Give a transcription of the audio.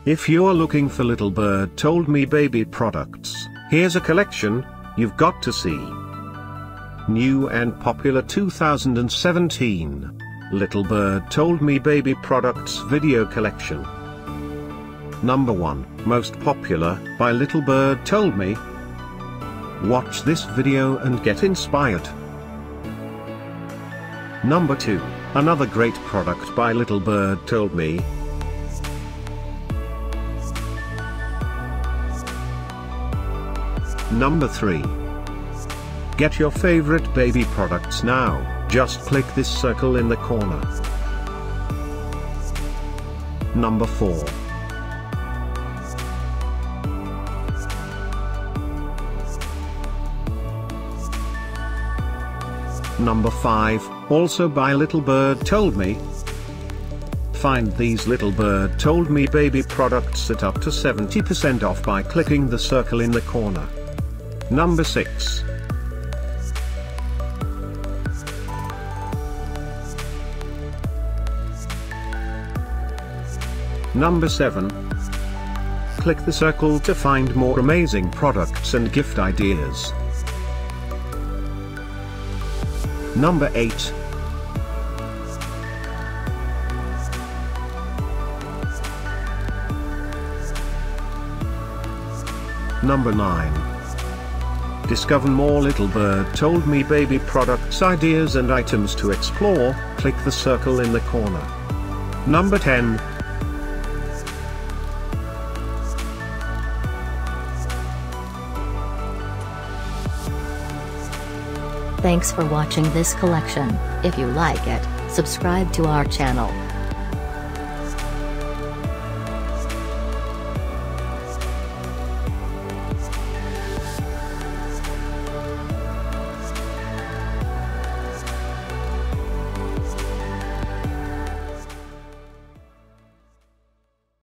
If you're looking for Little Bird Told Me baby products, here's a collection you've got to see. New and popular 2017 Little Bird Told Me baby products video collection. Number 1, Most Popular, by Little Bird Told Me. Watch this video and get inspired. Number 2, another great product by Little Bird Told Me. Number 3. Get your favorite baby products now, just click this circle in the corner. Number 4. Number 5, also by Little Bird Told Me. Find these Little Bird Told Me baby products at up to 70% off by clicking the circle in the corner. Number 6. Number 7. Click the circle to find more amazing products and gift ideas. Number 8. Number 9. Discover more Little Bird Told Me baby products, ideas and items to explore, click the circle in the corner. Number 10. Thanks for watching this collection. If you like it, subscribe to our channel.